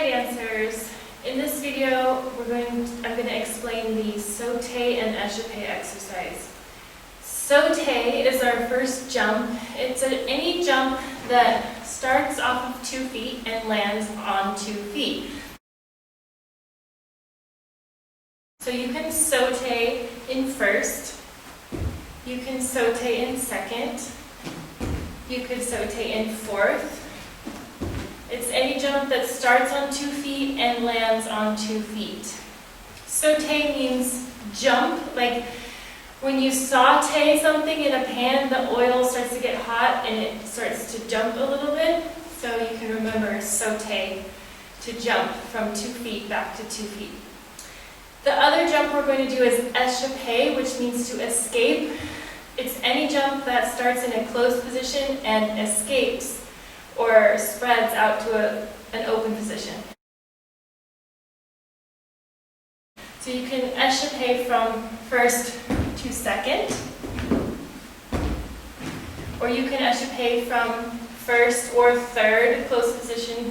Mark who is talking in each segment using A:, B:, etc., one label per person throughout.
A: Hi dancers! In this video, I'm going to explain the Saute and Echappe exercise. Saute is our first jump. It's any jump that starts off of 2 feet and lands on 2 feet. So you can saute in first, you can saute in second, you could saute in fourth. It's any jump that starts on 2 feet and lands on 2 feet. Saute means jump, like when you saute something in a pan, the oil starts to get hot and it starts to jump a little bit. So you can remember saute, to jump from 2 feet back to 2 feet. The other jump we're going to do is Echappe, which means to escape. It's any jump that starts in a closed position and escapes or spreads out to an open position. So you can Echappe from first to second, or you can Echappe from first or third, closed position,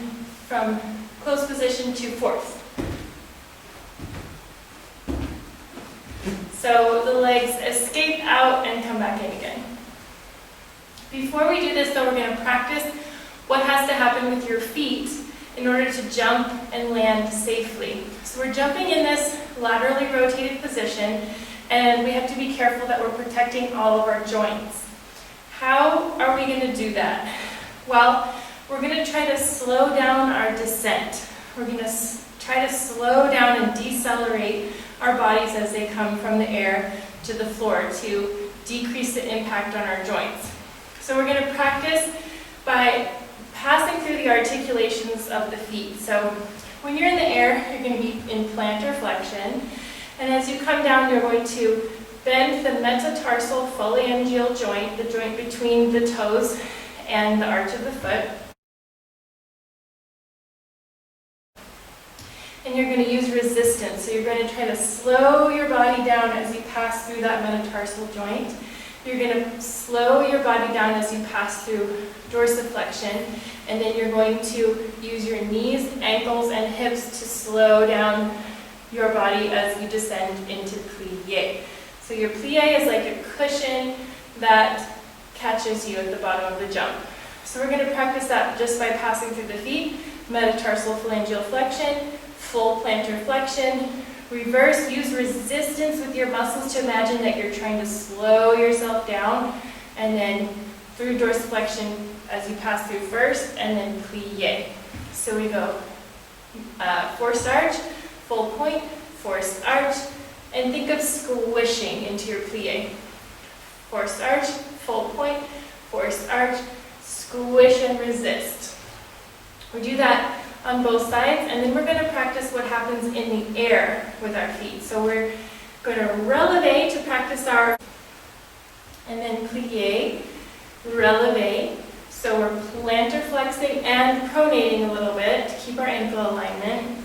A: from closed position to fourth. So the legs escape out and come back in again. Before we do this though, we're going to practice what has to happen with your feet in order to jump and land safely. So we're jumping in this laterally rotated position, and we have to be careful that we're protecting all of our joints. How are we going to do that? Well, we're going to try to slow down our descent. We're going to try to slow down and decelerate our bodies as they come from the air to the floor to decrease the impact on our joints. So we're going to practice by passing through the articulations of the feet. So when you're in the air, you're going to be in plantar flexion, and as you come down, you're going to bend the metatarsal phalangeal joint, the joint between the toes and the arch of the foot. And you're going to use resistance. So you're going to try to slow your body down as you pass through that metatarsal joint. You're going to slow your body down as you pass through dorsiflexion, and then you're going to use your knees, ankles, and hips to slow down your body as you descend into plie. So your plie is like a cushion that catches you at the bottom of the jump. So we're going to practice that just by passing through the feet, metatarsal phalangeal flexion, full plantar flexion, reverse, use resistance with your muscles to imagine that you're trying to slow yourself down, and then through dorsiflexion as you pass through first, and then plie. So we go forced arch, full point, forced arch, and think of squishing into your plie. Forced arch, full point, forced arch, squish and resist. We do that on both sides, and then we're going to practice what happens in the air with our feet. So we're going to releve to practice our, and then plie, releve. So we're plantar flexing and pronating a little bit to keep our ankle alignment.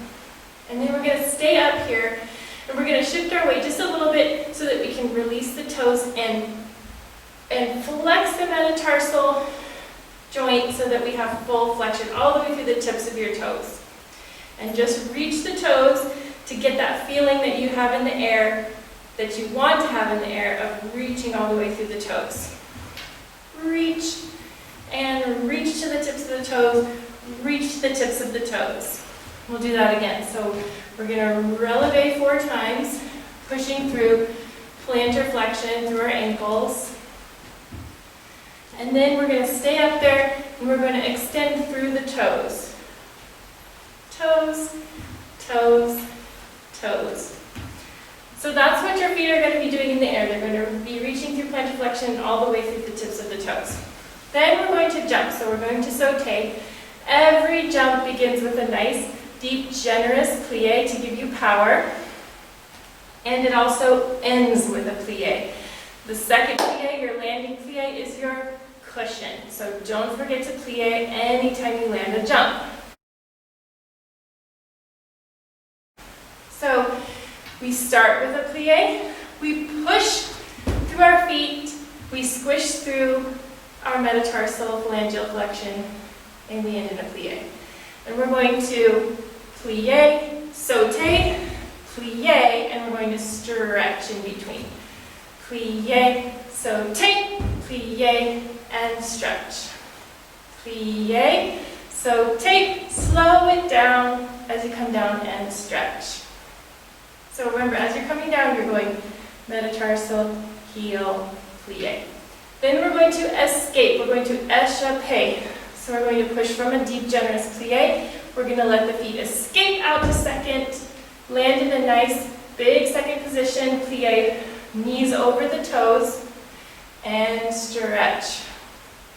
A: And then we're going to stay up here, and we're going to shift our weight just a little bit so that we can release the toes and flex the metatarsal joint so that we have full flexion all the way through the tips of your toes. And just reach the toes to get that feeling that you have in the air, that you want to have in the air, of reaching all the way through the toes. Reach and reach to the tips of the toes, reach to the tips of the toes. We'll do that again. So we're going to releve 4 times, pushing through plantar flexion through our ankles. And then we're going to stay up there, and we're going to extend through the toes. Toes, toes, toes. So that's what your feet are going to be doing in the air. They're going to be reaching through plantar flexion all the way through the tips of the toes. Then we're going to jump. So we're going to saute. Every jump begins with a nice, deep, generous plie to give you power. And it also ends with a plie. The second plie, your landing plie, is your cushion. So don't forget to plie anytime you land a jump. So we start with a plie, we push through our feet, we squish through our metatarsal phalangeal flexion, and we end in a plie. And we're going to plie, saute, plie, and we're going to stretch in between. Plie, saute, plie, and stretch. Plie, saute, slow it down as you come down and stretch. So remember, as you're coming down, you're going metatarsal, heel, plie. Then we're going to escape. We're going to echappe. So we're going to push from a deep, generous plie. We're going to let the feet escape out to second, land in a nice, big second position, plie, knees over the toes, and stretch.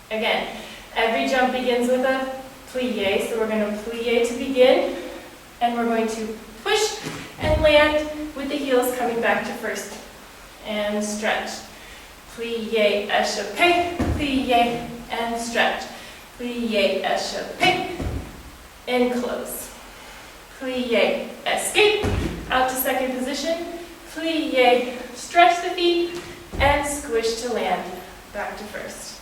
A: Again, every jump begins with a plie, so we're going to plie to begin, and we're going to push and land with the heels coming back to first, and stretch. Plie, echappe, plie, and stretch. Plie, echappe, and close. Plie, escape, out to second position. Plie, stretch the feet, and squish to land, back to first.